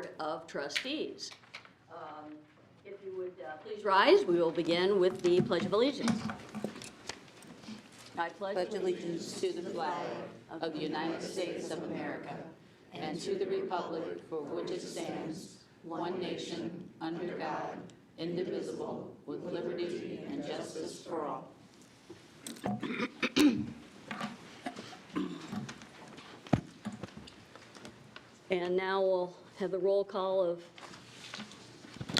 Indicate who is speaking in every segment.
Speaker 1: Board of Trustees. If you would please rise, we will begin with the Pledge of Allegiance. I
Speaker 2: Pledge allegiance to the flag of the United States of America and to the republic for which it stands, one nation, under God, indivisible, with liberty and justice for all.
Speaker 1: And now we'll have the roll call of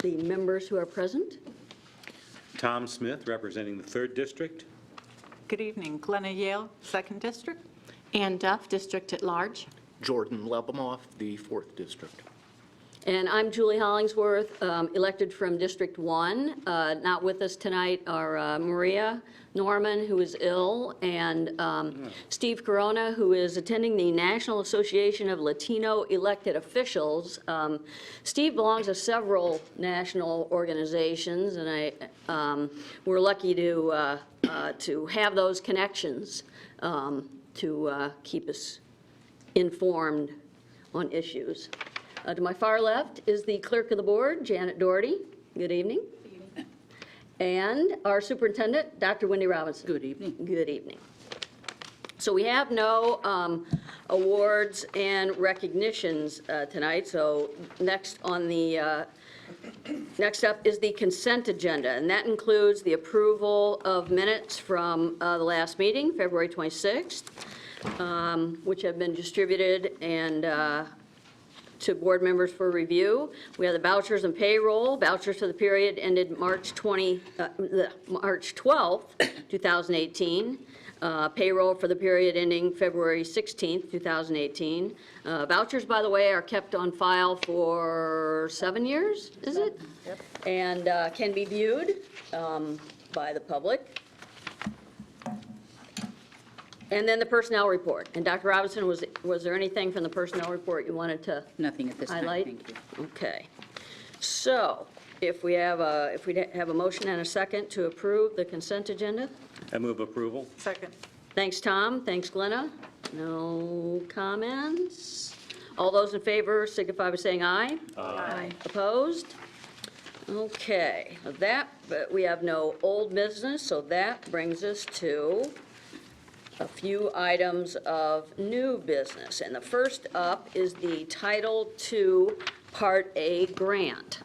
Speaker 1: the members who are present.
Speaker 3: Tom Smith, representing the 3rd District.
Speaker 4: Good evening. Glenna Yale, 2nd District.
Speaker 5: Ann Duff, District at Large.
Speaker 6: Jordan Lebemoff, the 4th District.
Speaker 1: And I'm Julie Hollingsworth, elected from District 1. Not with us tonight are Maria Norman, who is ill, and Steve Corona, who is attending the National Association of Latino Elected Officials. Steve belongs to several national organizations, and we're lucky to have those connections to keep us informed on issues. To my far left is the clerk of the board, Janet Doherty. Good evening.
Speaker 2: Good evening.
Speaker 1: And our superintendent, Dr. Wendy Robinson.
Speaker 2: Good evening.
Speaker 1: Good evening. So we have no awards and recognitions tonight. So next on the next up is the consent agenda, and that includes the approval of minutes from the last meeting, February 26th, which have been distributed and to board members for review. We have the vouchers and payroll. Vouchers for the period ended March 12th, 2018. Payroll for the period ending February 16th, 2018. Vouchers, by the way, are kept on file for 7 years, is it?
Speaker 4: Yep.
Speaker 1: And can be viewed by the public. And then the personnel report. And Dr. Robinson, was there anything from the personnel report you wanted to
Speaker 2: Nothing at this time,
Speaker 1: highlight?
Speaker 2: thank you.
Speaker 1: Okay. So if we have a motion and a second to approve the consent agenda?
Speaker 3: I move approval.
Speaker 4: 2nd.
Speaker 1: Thanks, Tom. Thanks, Glenna. No comments? All those in favor signify by saying aye.
Speaker 4: Aye.
Speaker 1: Opposed? Okay. But we have no old business, so that brings us to a few items of new business. And the first up is the Title II Part A grant.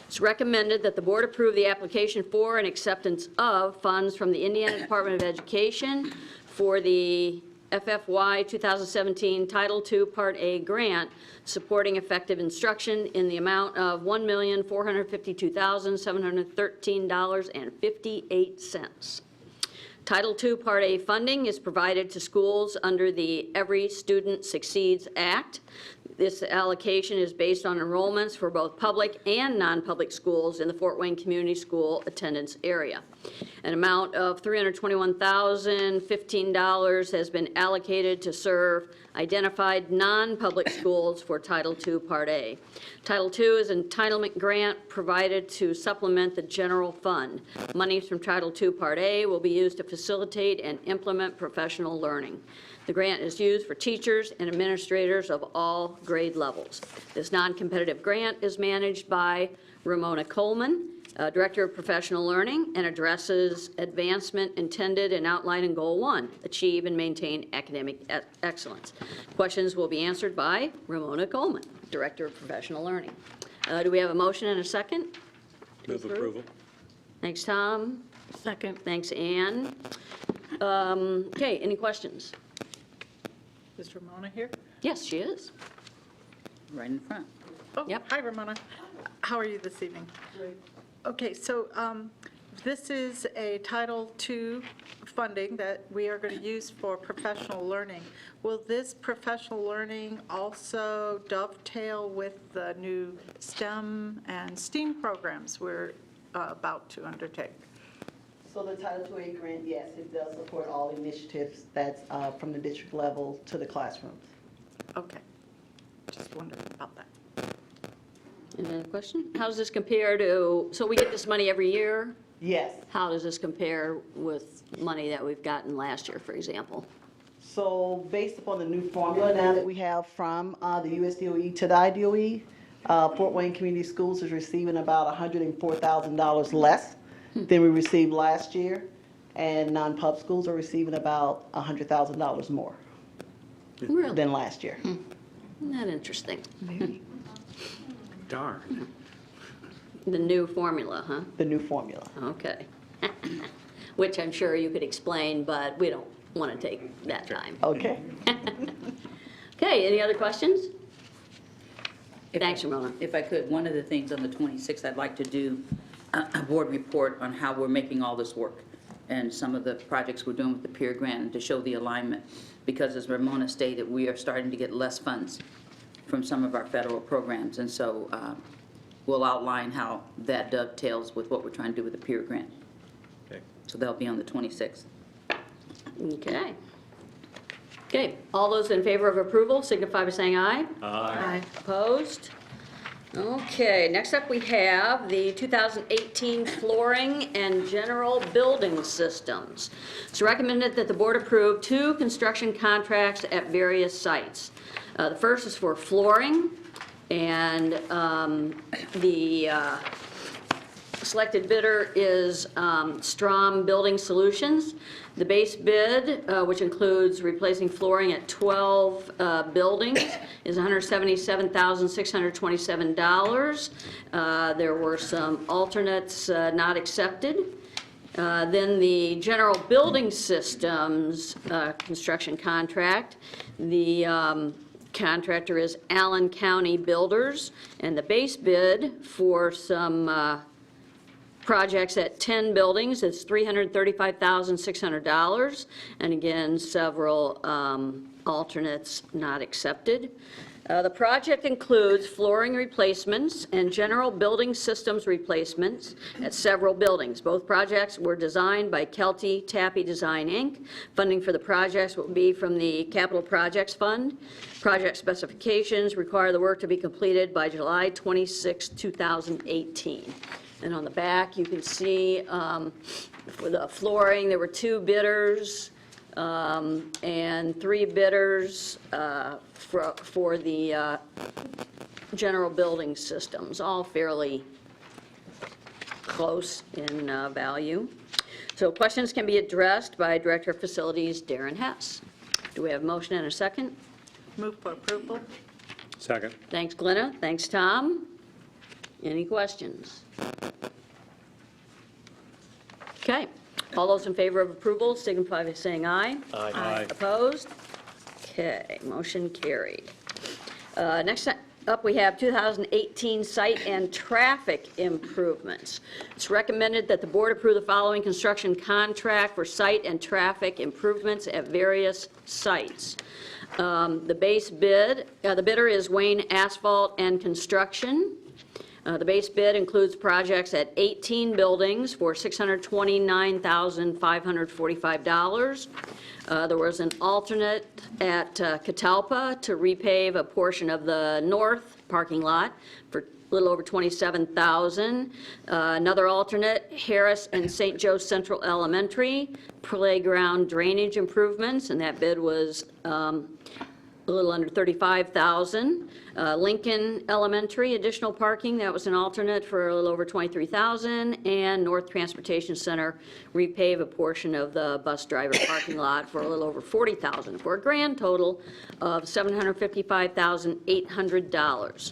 Speaker 1: It's recommended that the board approve the application for and acceptance of funds from the Indiana Department of Education for the FFY 2017 Title II Part A grant supporting effective instruction in the amount of $1,452,713.58. Title II Part A funding is provided to schools under the Every Student Succeeds Act. This allocation is based on enrollments for both public and non-public schools in the Fort Wayne Community School attendance area. An amount of $321,015 has been allocated to serve identified non-public schools for Title II Part A. Title II is an entitlement grant provided to supplement the general fund. Monies from Title II Part A will be used to facilitate and implement professional learning. The grant is used for teachers and administrators of all grade levels. This non-competitive grant is managed by Ramona Coleman, Director of Professional Learning, and addresses advancement intended and outlined in Goal 1, achieve and maintain academic excellence. Questions will be answered by Ramona Coleman, Director of Professional Learning. Do we have a motion and a second?
Speaker 3: Move approval.
Speaker 1: Thanks, Tom.
Speaker 5: Second.
Speaker 1: Thanks, Ann. Okay, any questions?
Speaker 4: Is Ramona here?
Speaker 1: Yes, she is.
Speaker 2: Right in front.
Speaker 4: Oh,
Speaker 1: Yep.
Speaker 4: Hi, Ramona. How are you this evening? Great. Okay, so this is a Title II funding that we are going to use for professional learning. Will this professional learning also dovetail with the new STEM and STEAM programs we're about to undertake?
Speaker 7: So the Title II grant, yes, it does support all initiatives that's from the district level to the classrooms.
Speaker 4: Okay, just wondering about that.
Speaker 1: Any other question? How does this compare to, so we get this money every year?
Speaker 7: Yes.
Speaker 1: How does this compare with money that we've gotten last year, for example?
Speaker 7: So based upon the new formula now that we have from the USDOE to the IDOE, Fort Wayne Community Schools is receiving about $104,000 less than we received last year, and non-pub schools are receiving about $100,000 more
Speaker 1: Really?
Speaker 7: than last year.
Speaker 1: Isn't that interesting?
Speaker 3: Darn.
Speaker 1: The new formula, huh?
Speaker 7: The new formula.
Speaker 1: Okay. Which I'm sure you could explain, but we don't want to take that time.
Speaker 7: Okay.
Speaker 1: Okay, any other questions?
Speaker 2: If-
Speaker 1: Thanks, Ramona.
Speaker 2: If I could, one of the things on the 26th, I'd like to do a board report on how we're making all this work and some of the projects we're doing with the peer grant and to show the alignment. Because as Ramona stated, we are starting to get less funds from some of our federal programs. And so we'll outline how that dovetails with what we're trying to do with the peer grant.
Speaker 3: Okay.
Speaker 2: So that'll be on the 26th.
Speaker 1: Okay. Okay, all those in favor of approval signify by saying aye.
Speaker 5: Aye.
Speaker 1: Opposed? Okay, next up we have the 2018 flooring and general building systems. It's recommended that the board approve 2 construction contracts at various sites. The first is for flooring, and the selected bidder is Strom Building Solutions. The base bid, which includes replacing flooring at 12 buildings, is $177,627. There were some alternates not accepted. Then the general building systems construction contract, the contractor is Allen County Builders, and the base bid for some projects at 10 buildings is $335,600, and again, several alternates not accepted. The project includes flooring replacements and general building systems replacements at several buildings. Both projects were designed by Kelty Tappy Design, Inc. Funding for the projects will be from the Capital Projects Fund. Project specifications require the work to be completed by July 26, 2018. And on the back, you can see for the flooring, there were 2 bidders and 3 bidders for the general building systems, all fairly close in value. So questions can be addressed by Director of Facilities Darren Hess. Do we have a motion and a second?
Speaker 4: Move for approval.
Speaker 3: Second.
Speaker 1: Thanks, Glenna. Thanks, Tom. Any questions? Okay. All those in favor of approval signify by saying aye.
Speaker 3: Aye.
Speaker 1: Opposed? Okay, motion carried. Next up, we have 2018 site and traffic improvements. It's recommended that the board approve the following construction contract for site and traffic improvements at various sites. The base bid, the bidder is Wayne Asphalt and Construction. The base bid includes projects at 18 buildings for $629,545. There was an alternate at Catalpa to repave a portion of the north parking lot for a little over $27,000. Another alternate, Harris and St. Joe Central Elementary, playground drainage improvements, and that bid was a little under $35,000. Lincoln Elementary, additional parking, that was an alternate for a little over $23,000. And North Transportation Center, repave a portion of the bus driver parking lot for a little over $40,000, for a grand total of $755,800.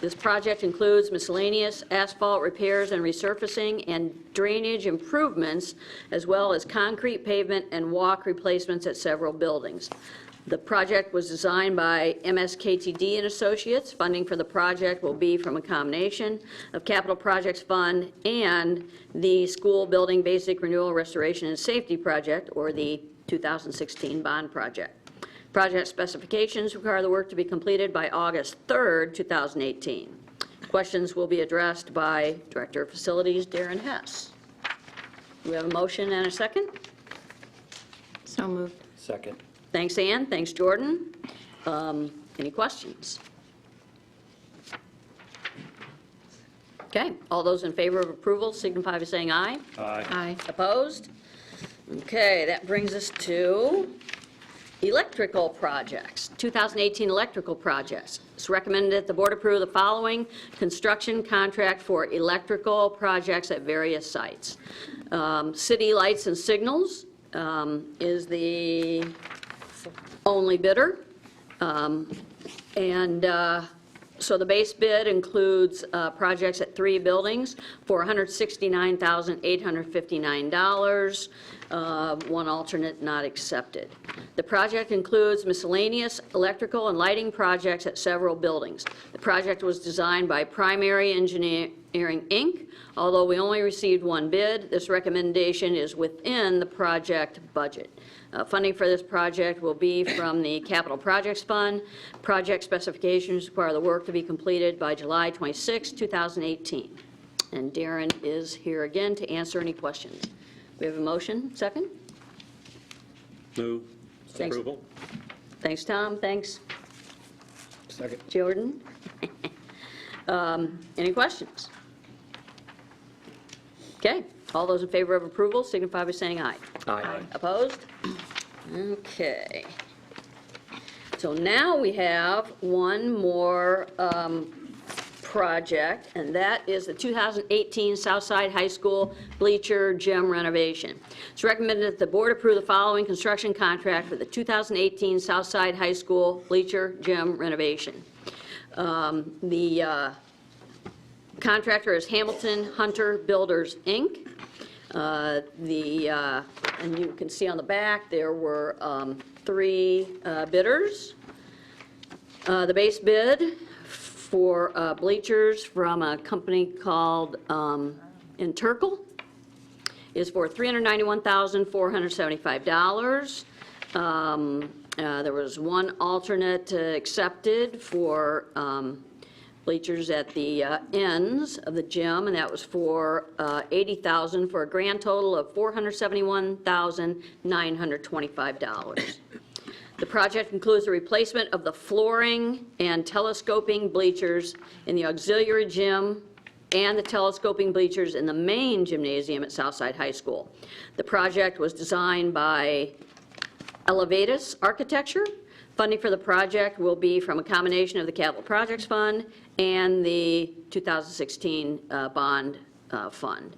Speaker 1: This project includes miscellaneous asphalt repairs and resurfacing and drainage improvements, as well as concrete pavement and walk replacements at several buildings. The project was designed by MSKTD and Associates. Funding for the project will be from a combination of Capital Projects Fund and the School Building Basic Renewal, Restoration, and Safety Project, or the 2016 bond project. Project specifications require the work to be completed by August 3rd, 2018. Questions will be addressed by Director of Facilities Darren Hess. Do we have a motion and a second?
Speaker 5: So moved.
Speaker 6: Second.
Speaker 1: Thanks, Ann. Thanks, Jordan. Any questions? Okay, all those in favor of approval signify by saying aye.
Speaker 3: Aye.
Speaker 5: Aye.
Speaker 1: Opposed? Okay, that brings us to Electrical projects, 2018 electrical projects. It's recommended that the board approve the following construction contract for electrical projects at various sites. City Lights and Signals is the only bidder. So the base bid includes projects at 3 buildings for $169,859. One alternate not accepted. The project includes miscellaneous electrical and lighting projects at several buildings. The project was designed by Primary Engineering, Inc. Although we only received 1 bid, this recommendation is within the project budget. Funding for this project will be from the Capital Projects Fund. Project specifications require the work to be completed by July 26, 2018. And Darren is here again to answer any questions. We have a motion, second?
Speaker 3: Move
Speaker 1: Thanks.
Speaker 3: approval.
Speaker 1: Thanks, Tom, thanks.
Speaker 6: Second.
Speaker 1: Jordan? Any questions? Okay, all those in favor of approval signify by saying aye.
Speaker 6: Aye.
Speaker 1: Opposed? Okay. So now we have one more project, and that is the 2018 Southside High School bleacher gym renovation. It's recommended that the board approve the following construction contract for the 2018 Southside High School bleacher gym renovation. The contractor is Hamilton Hunter Builders, Inc. And you can see on the back, there were 3 bidders. The base bid for bleachers from a company called Intercal is for $391,475. There was 1 alternate accepted for bleachers at the ends of the gym, and that was for $80,000 for a grand total of $471,925. The project includes the replacement of the flooring and telescoping bleachers in the auxiliary gym and the telescoping bleachers in the main gymnasium at Southside High School. The project was designed by Elevatus Architecture. Funding for the project will be from a combination of the Capital Projects Fund and the 2016 bond fund.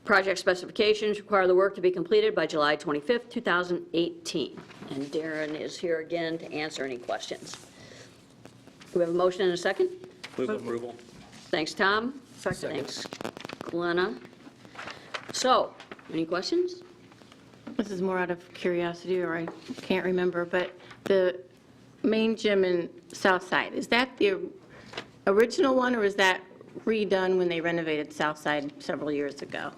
Speaker 1: Project specifications require the work to be completed by July 25th, 2018. And Darren is here again to answer any questions. Do we have a motion and a second?
Speaker 3: Move approval.
Speaker 1: Thanks, Tom.
Speaker 4: Second.
Speaker 1: Thanks, Glenna. So, any questions?
Speaker 5: This is more out of curiosity, or I can't remember, but the main gym in Southside, is that the original one, or is that redone when they renovated Southside several years ago?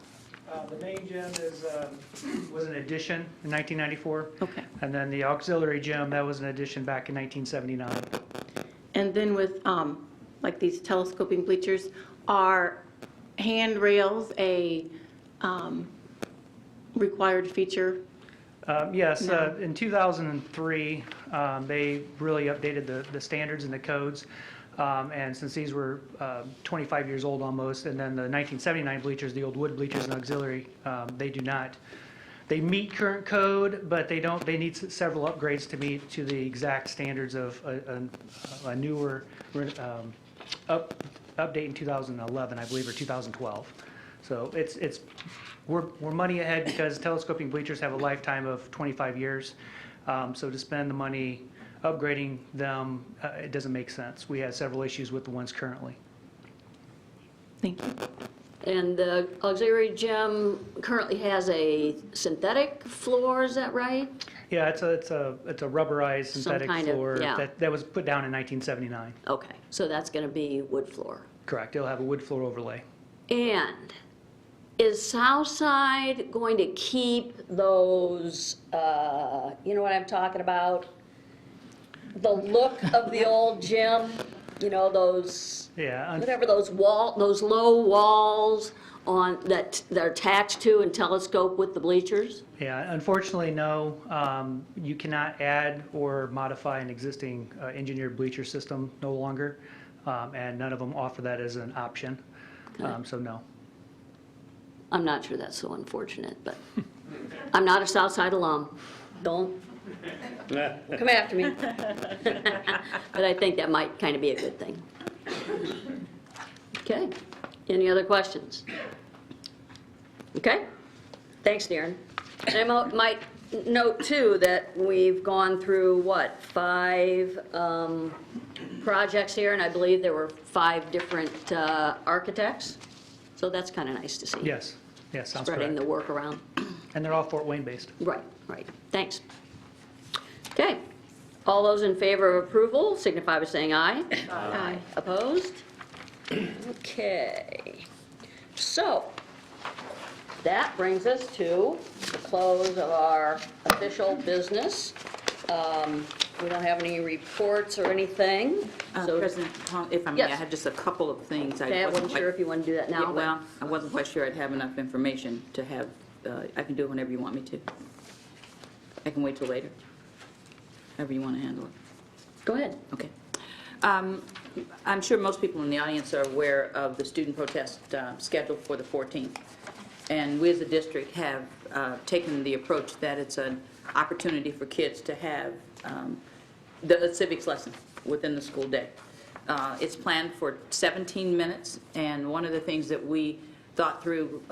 Speaker 8: The main gym was an addition in 1994.
Speaker 5: Okay.
Speaker 8: And then the auxiliary gym, that was an addition back in 1979.
Speaker 5: And then with, like these telescoping bleachers, are handrails a required feature?
Speaker 8: Yes,
Speaker 5: No.
Speaker 8: in 2003, they really updated the standards and the codes. And since these were 25 years old almost, and then the 1979 bleachers, the old wood bleachers and auxiliary, they do not. They meet current code, but they don't. They need several upgrades to meet to the exact standards of a newer update in 2011, I believe, or 2012. So we're money ahead because telescoping bleachers have a lifetime of 25 years. So to spend the money upgrading them, it doesn't make sense. We have several issues with the ones currently.
Speaker 5: Thank you.
Speaker 1: And the auxiliary gym currently has a synthetic floor, is that right?
Speaker 8: Yeah, it's a rubberized synthetic
Speaker 1: kind of-
Speaker 8: floor
Speaker 1: yeah.
Speaker 8: that was put down in 1979.
Speaker 1: Okay, so that's going to be wood floor.
Speaker 8: Correct. It'll have a wood floor overlay.
Speaker 1: And is Southside going to keep those, you know what I'm talking about? The look of the old gym, you know, those,
Speaker 8: Yeah.
Speaker 1: whatever, those low walls that they're attached to and telescope with the bleachers?
Speaker 8: Yeah, unfortunately, no. You cannot add or modify an existing engineered bleacher system no longer, and none of them offer that as an option. So no.
Speaker 1: I'm not sure that's so unfortunate, but I'm not a Southside alum. Don't Come after me. But I think that might kind of be a good thing. Okay, any other questions? Okay, thanks, Darren. And I might note, too, that we've gone through, what, 5 projects here, and I believe there were 5 different architects, so that's kind of nice to see.
Speaker 8: Yes, yes, sounds
Speaker 1: Spreading
Speaker 8: correct.
Speaker 1: the work around.
Speaker 8: And they're all Fort Wayne-based.
Speaker 1: Right, right, thanks. Okay, all those in favor of approval signify by saying aye. Aye. Opposed? Okay, so that brings us to the close of our official business. We don't have any reports or anything, so.
Speaker 2: President, if I may, I
Speaker 1: Yes.
Speaker 2: have just a couple of things.
Speaker 1: Okay, I wasn't sure if you want to do that now,
Speaker 2: Yeah,
Speaker 1: but
Speaker 2: well, I wasn't quite sure I'd have enough information to have, I can do it whenever you want me to. I can wait till later, however you want to handle it.
Speaker 1: go ahead.
Speaker 2: Okay. I'm sure most people in the audience are aware of the student protest scheduled for the 14th. And we as a district have taken the approach that it's an opportunity for kids to have the civics lesson within the school day. It's planned for 17 minutes, and one of the things that we thought through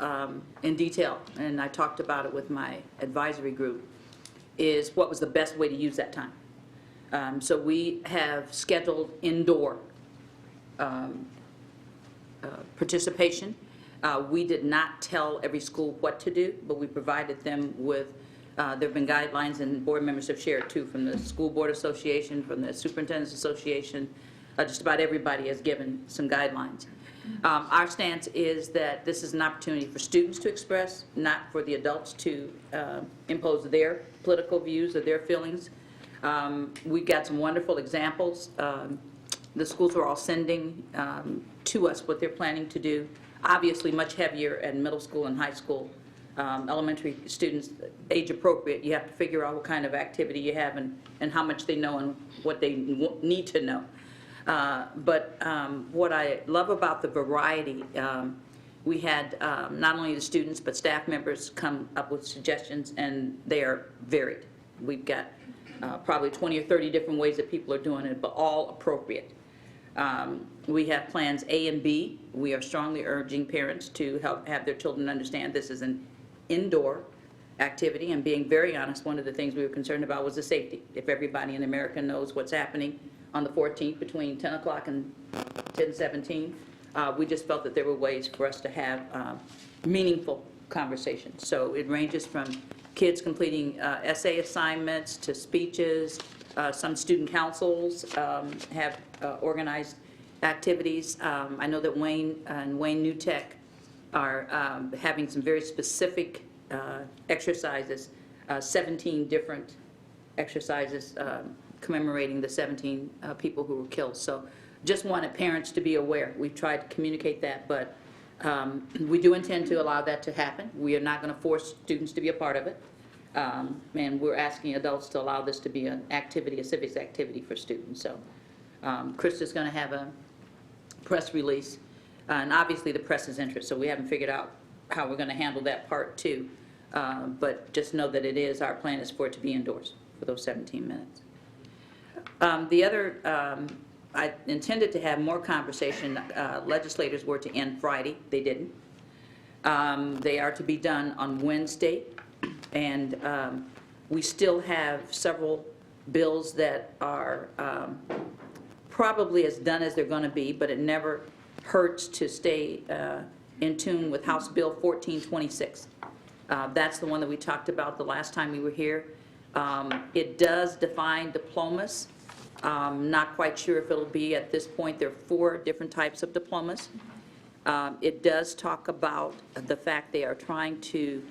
Speaker 2: in detail, and I talked about it with my advisory group, is what was the best way to use that time. So we have scheduled indoor participation. We did not tell every school what to do, but we provided them with, there have been guidelines, and board members have shared too, from the School Board Association, from the Superintendent's Association. Just about everybody has given some guidelines. Our stance is that this is an opportunity for students to express, not for the adults to impose their political views or their feelings. We've got some wonderful examples. The schools are all sending to us what they're planning to do. Obviously, much heavier at middle school and high school. Elementary students, age appropriate, you have to figure out what kind of activity you have and how much they know and what they need to know. But what I love about the variety, we had not only the students but staff members come up with suggestions, and they are varied. We've got probably 20 or 30 different ways that people are doing it, but all appropriate. We have plans A and B. We are strongly urging parents to help have their children understand this is an indoor activity, and being very honest, one of the things we were concerned about was the safety. If everybody in America knows what's happening on the 14th between 10 o'clock and 10:17, we just felt that there were ways for us to have meaningful conversations. So it ranges from kids completing essay assignments to speeches. Some student councils have organized activities. I know that Wayne and Wayne New Tech are having some very specific exercises, 17 different exercises commemorating the 17 people who were killed. So just wanted parents to be aware. We've tried to communicate that, but we do intend to allow that to happen. We are not going to force students to be a part of it. And we're asking adults to allow this to be an activity, a civics activity for students. So Krista's going to have a press release, and obviously the press is interested, so we haven't figured out how we're going to handle that part too. But just know that it is, our plan is for it to be indoors for those 17 minutes. The other, I intended to have more conversation. Legislators were to end Friday. They didn't. They are to be done on Wednesday. And we still have several bills that are probably as done as they're going to be, but it never hurts to stay in tune with House Bill 1426. That's the one that we talked about the last time we were here. It does define diplomas. Not quite sure if it'll be at this point. There are 4 different types of diplomas. It does talk about the fact they are trying to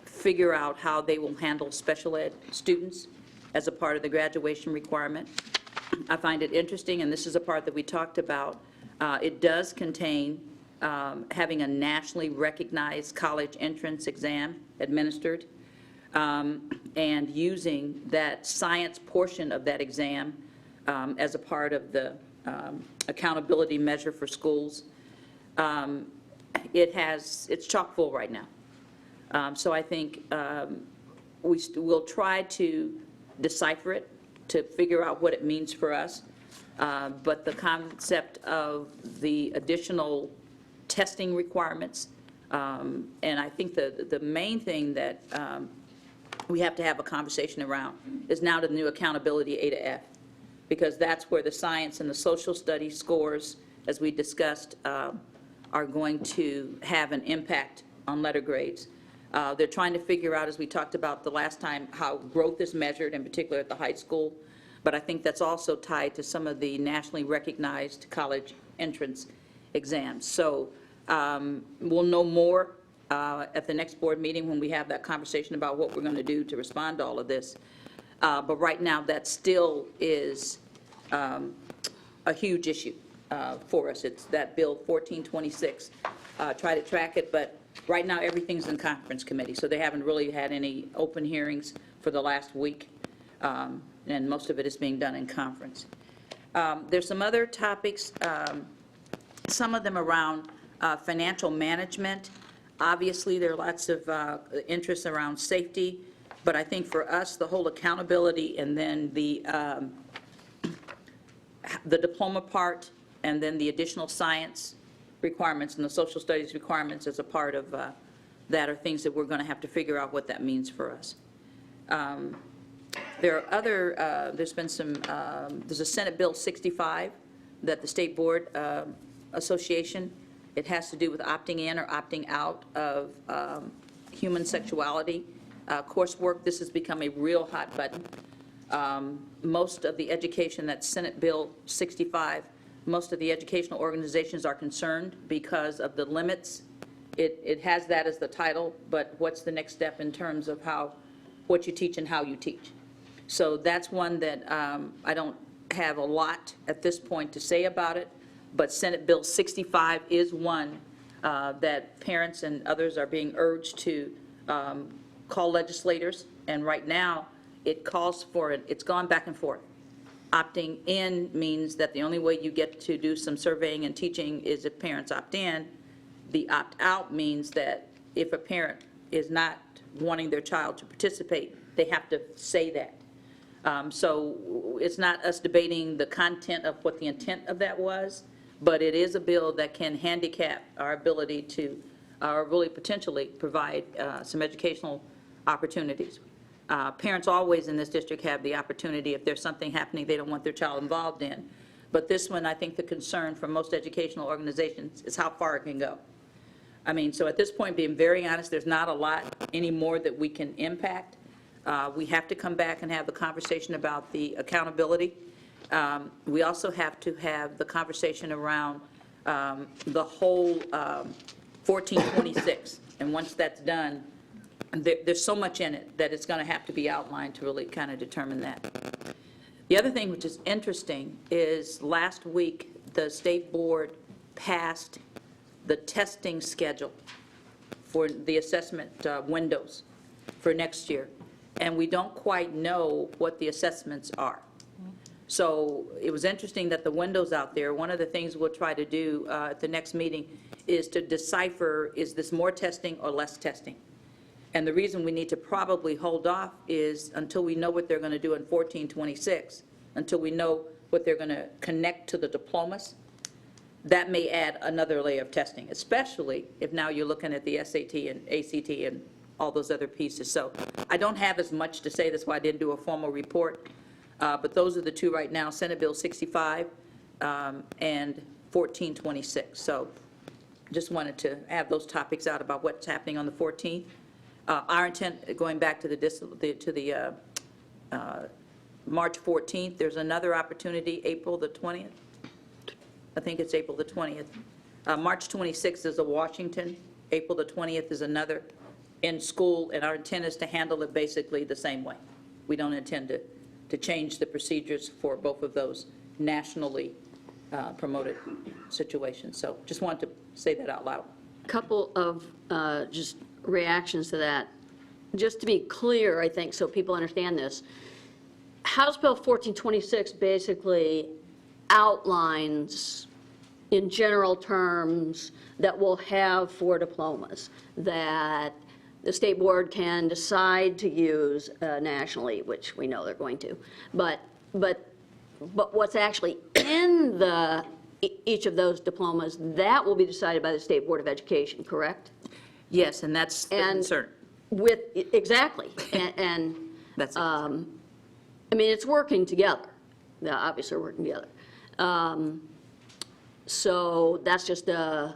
Speaker 2: figure out how they will handle special ed students as a part of the graduation requirement. I find it interesting, and this is a part that we talked about. It does contain having a nationally recognized college entrance exam administered, and using that science portion of that exam as a part of the accountability measure for schools. It's chock full right now. So I think we'll try to decipher it, to figure out what it means for us. But the concept of the additional testing requirements, and I think the main thing that we have to have a conversation around is now the new accountability A to F, because that's where the science and the social studies scores, as we discussed, are going to have an impact on letter grades. They're trying to figure out, as we talked about the last time, how growth is measured, in particular at the high school. But I think that's also tied to some of the nationally recognized college entrance exams. So we'll know more at the next board meeting when we have that conversation about what we're going to do to respond to all of this. But right now, that still is a huge issue for us. It's that Bill 1426. Try to track it, but right now, everything's in conference committee, so they haven't really had any open hearings for the last week, and most of it is being done in conference. There's some other topics, some of them around financial management. Obviously, there are lots of interests around safety, but I think for us, the whole accountability and then the diploma part and then the additional science requirements and the social studies requirements as a part of that are things that we're going to have to figure out what that means for us. There are other, there's been some, there's a Senate Bill 65 that the State Board Association, it has to do with opting in or opting out of human sexuality coursework. This has become a real hot button. Most of the education, that's Senate Bill 65, most of the educational organizations are concerned because of the limits. It has that as the title, but what's the next step in terms of what you teach and how you teach? So that's one that I don't have a lot at this point to say about it, but Senate Bill 65 is one that parents and others are being urged to call legislators, and right now it calls for it. It's gone back and forth. Opting in means that the only way you get to do some surveying and teaching is if parents opt in. The opt-out means that if a parent is not wanting their child to participate, they have to say that. So it's not us debating the content of what the intent of that was, but it is a bill that can handicap our ability to, or really potentially provide some educational opportunities. Parents always in this district have the opportunity, if there's something happening they don't want their child involved in. But this one, I think the concern from most educational organizations is how far it can go. I mean, so at this point, being very honest, there's not a lot anymore that we can impact. We have to come back and have the conversation about the accountability. We also have to have the conversation around the whole 1426. And once that's done, there's so much in it that it's going to have to be outlined to really kind of determine that. The other thing which is interesting is last week, the state board passed the testing schedule for the assessment windows for next year, and we don't quite know what the assessments are. So it was interesting that the windows out there, one of the things we'll try to do at the next meeting is to decipher, is this more testing or less testing? And the reason we need to probably hold off is until we know what they're going to do in 1426, until we know what they're going to connect to the diplomas. That may add another layer of testing, especially if now you're looking at the SAT and ACT and all those other pieces. So I don't have as much to say, that's why I didn't do a formal report. But those are the two right now, Senate Bill 65 and 1426. So just wanted to have those topics out about what's happening on the 14th. Our intent, going back to the March 14th, there's another opportunity, April the 20th. I think it's April the 20th. March 26th is a Washington. April the 20th is another in school, and our intent is to handle it basically the same way. We don't intend to change the procedures for both of those nationally promoted situations. So just wanted to say that out loud.
Speaker 1: Couple of just reactions to that. Just to be clear, I think, so people understand this, House Bill 1426 basically outlines in general terms that we'll have for diplomas, that the state board can decide to use nationally, which we know they're going to. But what's actually in each of those diplomas, that will be decided by the State Board of Education, correct?
Speaker 2: Yes, and that's the
Speaker 1: And
Speaker 2: concern.
Speaker 1: Exactly. And
Speaker 2: That's the concern.
Speaker 1: I mean, it's working together. They're obviously working together. So that's just a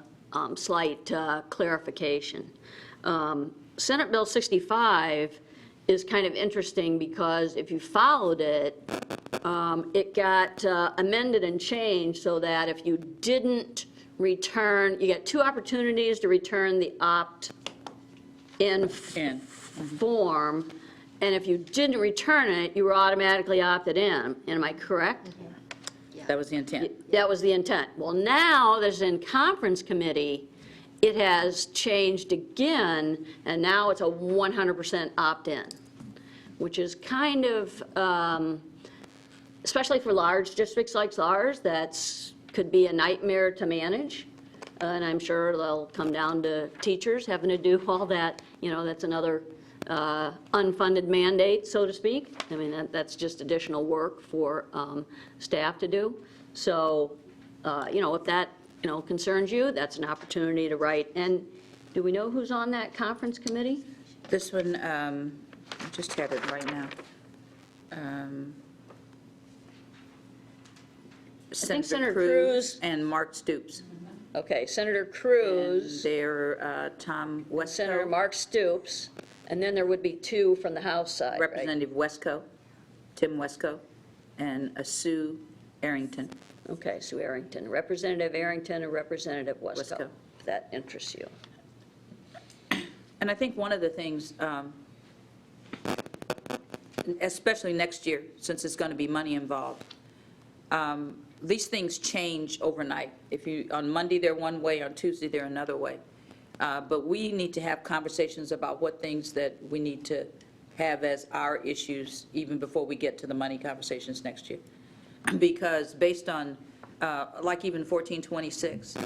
Speaker 1: slight clarification. Senate Bill 65 is kind of interesting because if you followed it, it got amended and changed so that if you didn't return, you get 2 opportunities to return the opt-in form, and if you didn't return it, you were automatically opted in. Am I correct?
Speaker 2: That was the intent.
Speaker 1: That was the intent. Well, now there's in conference committee, it has changed again, and now it's a 100% opt-in, which is kind of, especially for large districts like ours, that's could be a nightmare to manage. And I'm sure they'll come down to teachers having to do all that. You know, that's another unfunded mandate, so to speak. I mean, that's just additional work for staff to do. So, you know, if that, you know, concerns you, that's an opportunity to write. And do we know who's on that conference committee?
Speaker 2: This one, I just have it right now.
Speaker 1: think Senator
Speaker 2: Senator
Speaker 1: Cruz-
Speaker 2: Cruz and Mark Stoops.
Speaker 1: Okay, Senator Cruz,
Speaker 2: They're Tom
Speaker 1: Senator
Speaker 2: Wesco,
Speaker 1: Mark Stoops, and then there would be 2 from the House side, right?
Speaker 2: Representative Wesco, Tim Wesco, and Sue Arrington.
Speaker 1: Okay, Sue Arrington, Representative Arrington and Representative Wesco,
Speaker 2: Wesco.
Speaker 1: if that interests you.
Speaker 2: And I think one of the things, especially next year, since it's going to be money involved, these things change overnight. If you, on Monday, they're one way, on Tuesday, they're another way. But we need to have conversations about what things that we need to have as our issues even before we get to the money conversations next year. Because based on, like even 1426,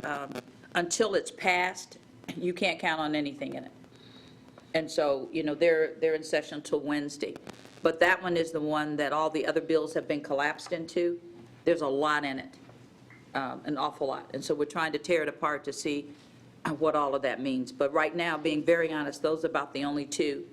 Speaker 2: until it's passed, you can't count on anything in it. And so, you know, they're in session until Wednesday. But that one is the one that all the other bills have been collapsed into. There's a lot in it, an awful lot. And so we're trying to tear it apart to see what all of that means. But right now, being very honest, those are about the only 2.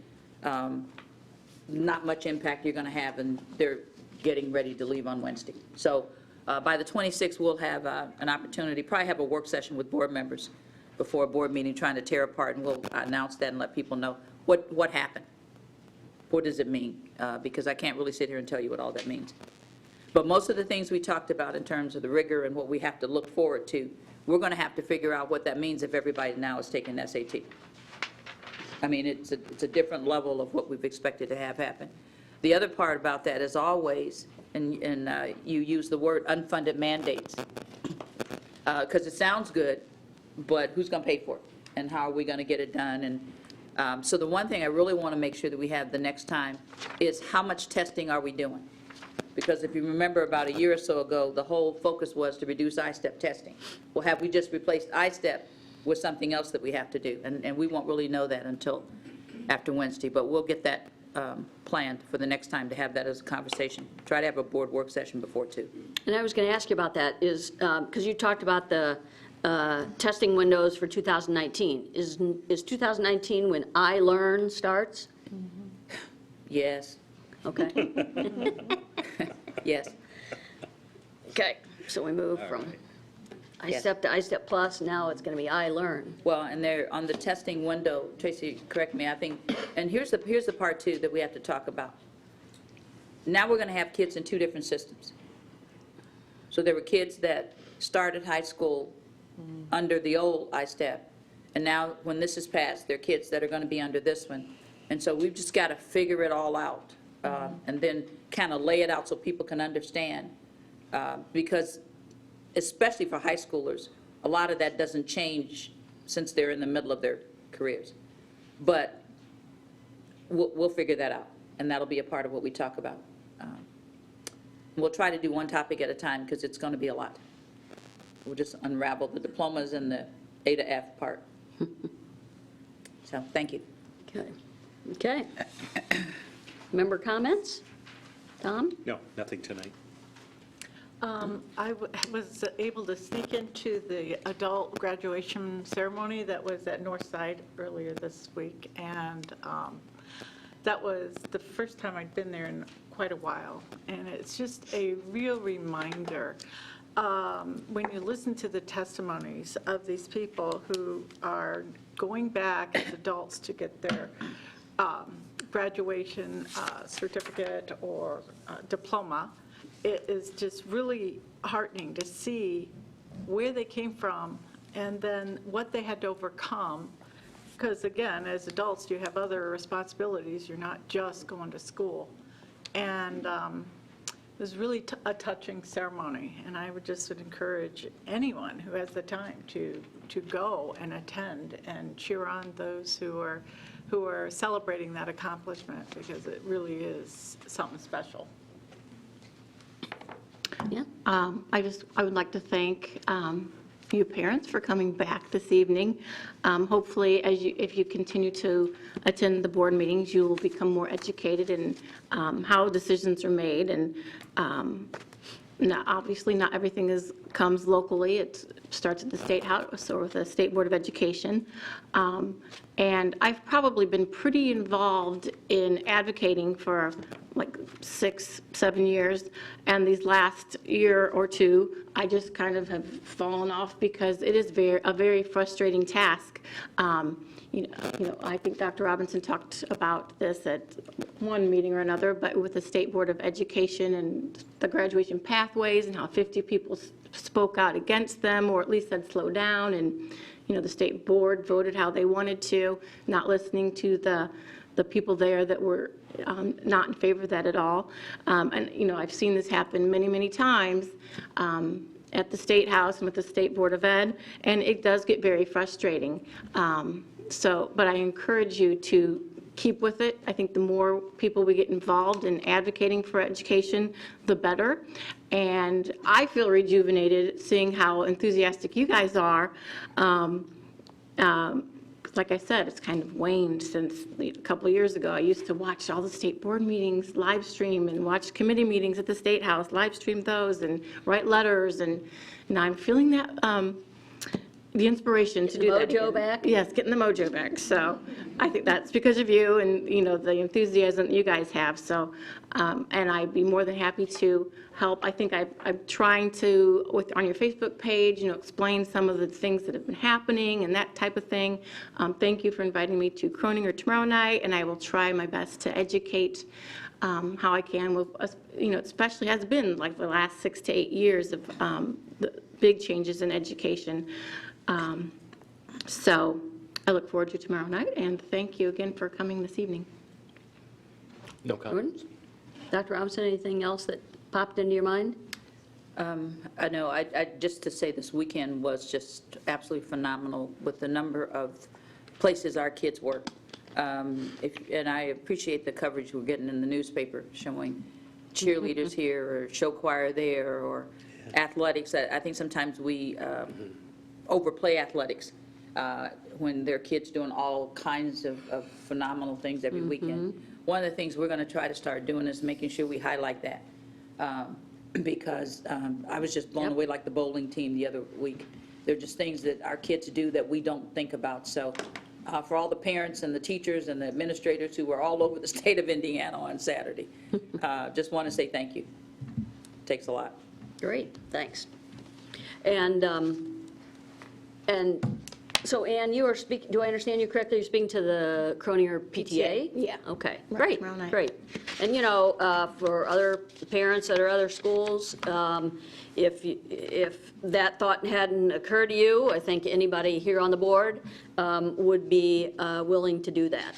Speaker 2: Not much impact you're going to have, and they're getting ready to leave on Wednesday. So by the 26th, we'll have an opportunity, probably have a work session with board members before a board meeting, trying to tear apart, and we'll announce that and let people know what happened. What does it mean? Because I can't really sit here and tell you what all that means. But most of the things we talked about in terms of the rigor and what we have to look forward to, we're going to have to figure out what that means if everybody now is taking SAT. I mean, it's a different level of what we've expected to have happen. The other part about that is always, and you use the word unfunded mandates, because it sounds good, but who's going to pay for it? And how are we going to get it done? And so the one thing I really want to make sure that we have the next time is how much testing are we doing? Because if you remember about a year or so ago, the whole focus was to reduce I-STEP testing. Well, have we just replaced I-STEP with something else that we have to do? And we won't really know that until after Wednesday, but we'll get that planned for the next time to have that as a conversation. Try to have a board work session before, too.
Speaker 1: And I was going to ask you about that, is, because you talked about the testing windows for 2019. Is 2019 when iLearn starts?
Speaker 2: Yes,
Speaker 1: Okay.
Speaker 2: yes.
Speaker 1: Okay, so we move from I-STEP to I-STEP Plus, now it's going to be iLearn.
Speaker 2: Well, and they're on the testing window, Tracy, correct me, I think, and here's the part, too, that we have to talk about. Now we're going to have kids in 2 different systems. So there were kids that started high school under the old I-STEP, and now when this is passed, there are kids that are going to be under this one. And so we've just got to figure it all out, and then kind of lay it out so people can understand, because especially for high schoolers, a lot of that doesn't change since they're in the middle of their careers. But we'll figure that out, and that'll be a part of what we talk about. We'll try to do one topic at a time, because it's going to be a lot. We'll just unravel the diplomas and the A to F part. So, thank you.
Speaker 1: Okay. Okay. Member comments? Tom?
Speaker 3: No, nothing tonight.
Speaker 4: Was able to sneak into the adult graduation ceremony that was at Northside earlier this week, and that was the first time I'd been there in quite a while, and it's just a real reminder. When you listen to the testimonies of these people who are going back as adults to get their graduation certificate or diploma, it is just really heartening to see where they came from and then what they had to overcome. Because again, as adults, you have other responsibilities. You're not just going to school. And it was really a touching ceremony. And I would encourage anyone who has the time to go and attend and cheer on those who are celebrating that accomplishment, because it really is something special.
Speaker 1: Yeah.
Speaker 5: I would like to thank you parents for coming back this evening. Hopefully, if you continue to attend the board meetings, you will become more educated in how decisions are made. And obviously, not everything comes locally. It starts at the State House or with the State Board of Education. And I've probably been pretty involved in advocating for like 6-7 years, and these last year or two, I just kind of have fallen off because it is a very frustrating task. You know, I think Dr. Robinson talked about this at one meeting or another, but with the State Board of Education and the graduation pathways and how 50 people spoke out against them, or at least said slow down, and the state board voted how they wanted to, not listening to the people there that were not in favor of that at all. And I've seen this happen many, many times at the State House and with the State Board of Ed, and it does get very frustrating. But I encourage you to keep with it. I think the more people we get involved in advocating for education, the better. And I feel rejuvenated seeing how enthusiastic you guys are. Like I said, it's kind of waned since a couple of years ago. I used to watch all the state board meetings live stream and watch committee meetings at the State House, live stream those and write letters. And now I'm feeling that the inspiration to do that
Speaker 1: Mojo
Speaker 5: again.
Speaker 1: back?
Speaker 5: Yes, getting the mojo back. So I think that's because of you and, the enthusiasm that you guys have. So, and I'd be more than happy to help. I think I'm trying to, on your Facebook page, explain some of the things that have been happening and that type of thing. Thank you for inviting me to Croninger tomorrow night, and I will try my best to educate how I can, with, especially has been like the last 6 to 8 years of the big changes in education. So I look forward to tomorrow night, and thank you again for coming this evening.
Speaker 6: No comments.
Speaker 1: Dr. Robinson, anything else that popped into your mind?
Speaker 2: I know, I just to say this weekend was just absolutely phenomenal with the number of places our kids work. And I appreciate the coverage we're getting in the newspaper showing cheerleaders here or show choir there or athletics. I think sometimes we overplay athletics when there are kids doing all kinds of phenomenal things every weekend. One of the things we're going to try to start doing is making sure we highlight that. Because I was just blown away like the bowling team the other week. They're just things that our kids do that we don't think about. So for all the parents and the teachers and the administrators who were all over the state of Indiana on Saturday, just want to say thank you. Takes a lot.
Speaker 1: Great, thanks. And so, Ann, you are speaking, do I understand you correctly? You're speaking to the Croninger PTA?
Speaker 5: Yeah.
Speaker 1: Okay,
Speaker 5: Right,
Speaker 1: great,
Speaker 5: tomorrow night.
Speaker 1: great. And, for other parents at our other schools, if that thought hadn't occurred to you, I think anybody here on the board would be willing to do that,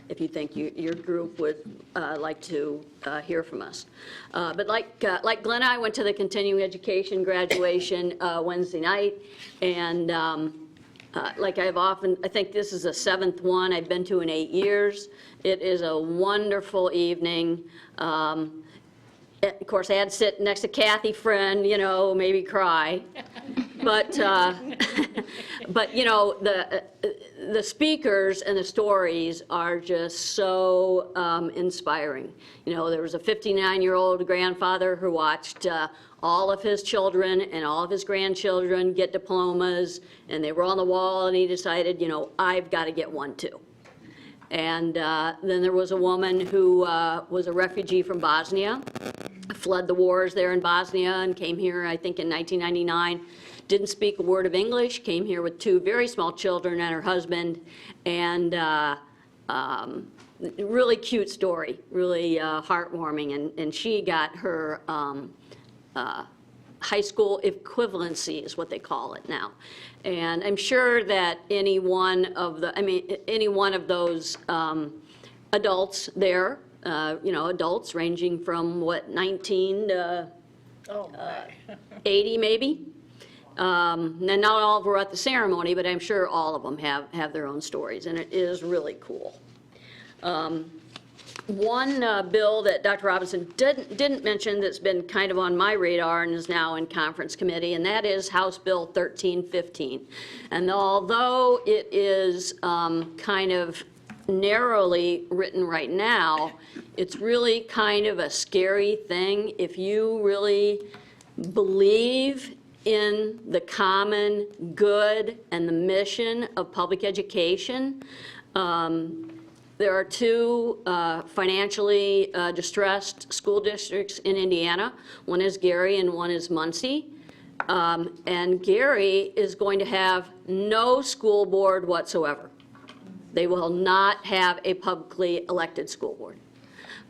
Speaker 1: if you think your group would like to hear from us. But like Glenn, I went to the continuing education graduation Wednesday night, and like I think this is the 7th one I've been to in 8 years. It is a wonderful evening. of course, I had to sit next to Kathy Friend, maybe cry. But, but, the speakers and the stories are just so inspiring. There was a 59-year-old grandfather who watched all of his children and all of his grandchildren get diplomas, and they were on the wall, and he decided, I've got to get one too. And then there was a woman who was a refugee from Bosnia, fled the wars there in Bosnia and came here, I think, in 1999. Didn't speak a word of English, came here with 2 very small children and her husband, and really cute story, really heartwarming. And she got her high school equivalency is what they call it now. And I'm sure that any one of those adults there, adults ranging from 19 to 80 maybe. And not all of them were at the ceremony, but I'm sure all of them have their own stories, and it is really cool. One bill that Dr. Robinson didn't mention that's been kind of on my radar and is now in conference committee, and that is House Bill 1315. And although it is kind of narrowly written right now, it's really kind of a scary thing if you really believe in the common good and the mission of public education. There are 2 financially distressed school districts in Indiana. One is Gary and one is Muncie. And Gary is going to have no school board whatsoever. They will not have a publicly elected school board.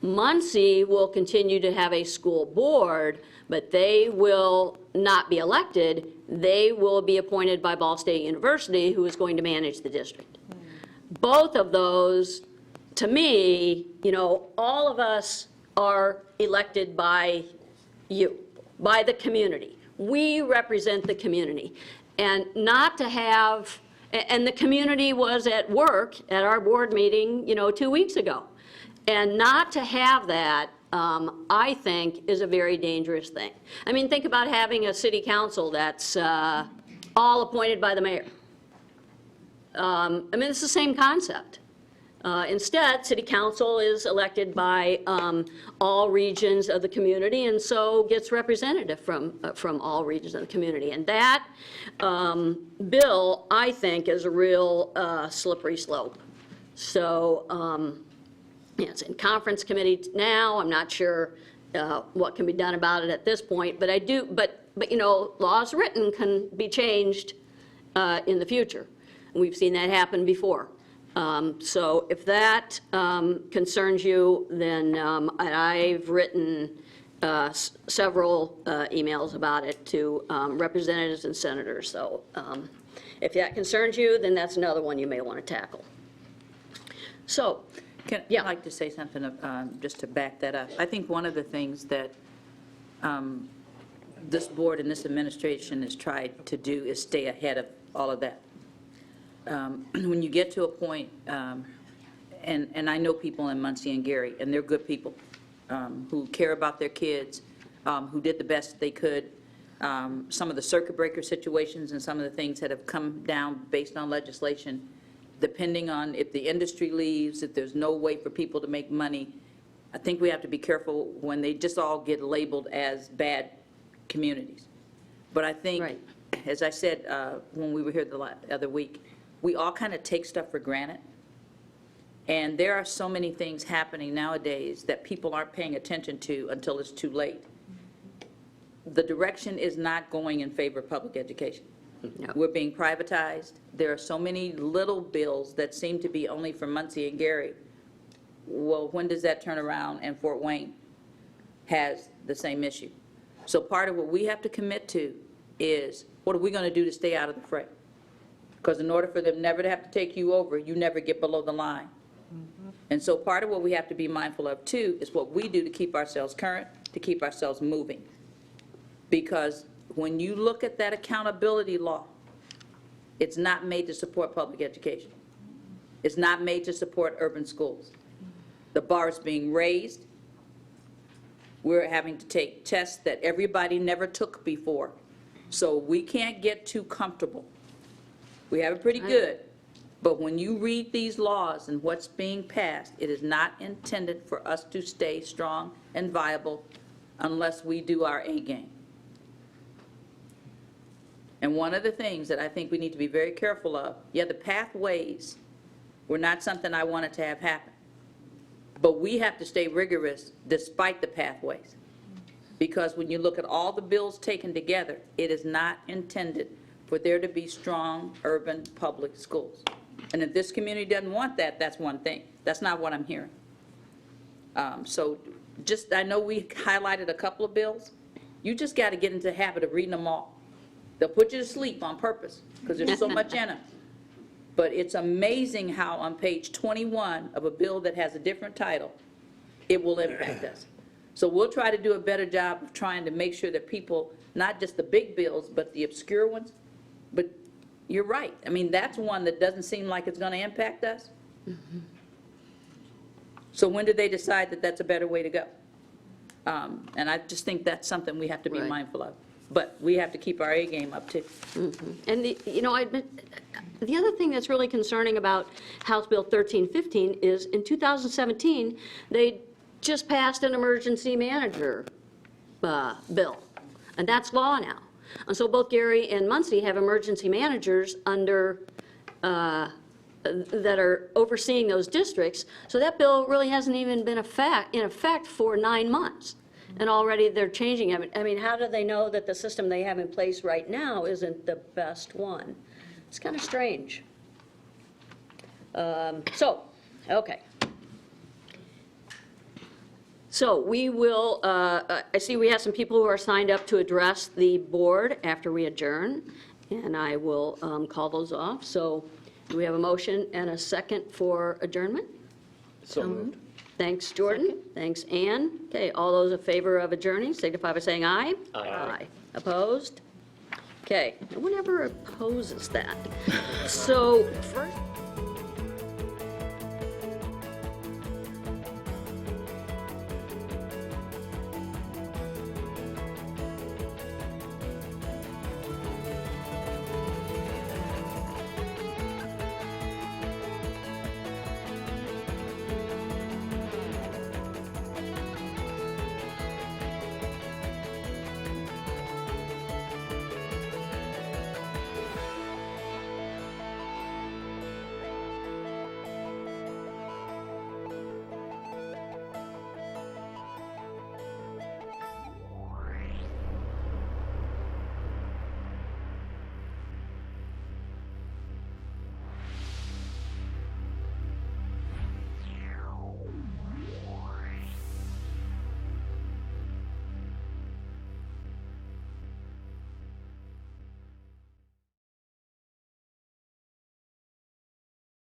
Speaker 1: Muncie will continue to have a school board, but they will not be elected. They will be appointed by Ball State University, who is going to manage the district. Both of those, to me, all of us are elected by you, by the community. We represent the community. And not to have, and the community was at work at our board meeting, 2 weeks ago. And not to have that, I think, is a very dangerous thing. I mean, think about having a city council that's all appointed by the mayor. It's the same concept. Instead, city council is elected by all regions of the community, and so gets representative from all regions of the community. And that bill, I think, is a real slippery slope. So it's in conference committee now. I'm not sure what can be done about it at this point, but laws written can be changed in the future. We've seen that happen before. So if that concerns you, then I've written several emails about it to representatives and senators. So if that concerns you, then that's another one you may want to tackle. So,
Speaker 2: I'd like to say something just to back that up. I think one of the things that this board and this administration has tried to do is stay ahead of all of that. When you get to a point, and I know people in Muncie and Gary, and they're good people who care about their kids, who did the best they could. Some of the circuit breaker situations and some of the things that have come down based on legislation, depending on if the industry leaves, if there's no way for people to make money, I think we have to be careful when they just all get labeled as bad communities. But I think,
Speaker 1: right,
Speaker 2: as I said when we were here the other week, we all kind of take stuff for granted. And there are so many things happening nowadays that people aren't paying attention to until it's too late. The direction is not going in favor of public education.
Speaker 1: No.
Speaker 2: We're being privatized. There are so many little bills that seem to be only for Muncie and Gary. Well, when does that turn around and Fort Wayne has the same issue? So part of what we have to commit to is, what are we going to do to stay out of the fray? Because in order for them never to have to take you over, you never get below the line. And so part of what we have to be mindful of, too, is what we do to keep ourselves current, to keep ourselves moving. Because when you look at that accountability law, it's not made to support public education. It's not made to support urban schools. The bar is being raised, We're having to take tests that everybody never took before. So we can't get too comfortable. We have it pretty good. But when you read these laws and what's being passed, it is not intended for us to stay strong and viable unless we do our A game. And one of the things that I think we need to be very careful of, yeah, the pathways were not something I wanted to have happen. But we have to stay rigorous despite the pathways. Because when you look at all the bills taken together, it is not intended for there to be strong urban public schools. And if this community doesn't want that, that's one thing. That's not what I'm hearing. So just, I know we highlighted a couple of bills. You just got to get into the habit of reading them all. They'll put you to sleep on purpose because there's so much in them. But it's amazing how on page 21 of a bill that has a different title, it will impact us. So we'll try to do a better job of trying to make sure that people, not just the big bills, but the obscure ones. But you're right. I mean, that's one that doesn't seem like it's going to impact us. So when did they decide that that's a better way to go? And I just think that's something we have to be
Speaker 1: Right.
Speaker 2: mindful of. But we have to keep our A game up too.
Speaker 1: And, the other thing that's really concerning about House Bill 1315 is in 2017, they just passed an emergency manager bill, and that's law now. And so both Gary and Muncie have emergency managers under, that are overseeing those districts, so that bill really hasn't even been in effect for 9 months. And already they're changing it. I mean, how do they know that the system they have in place right now isn't the best one? It's kind of strange. Okay. So we will, I see we have some people who are signed up to address the board after we adjourn, and I will call those off. So do we have a motion and a second for adjournment?
Speaker 6: So moved.
Speaker 1: Thanks, Jordan. Thanks, Ann. Okay, all those in favor of adjourning signify by saying aye.
Speaker 6: Aye.
Speaker 1: Opposed? Okay, no one ever opposes that. So first.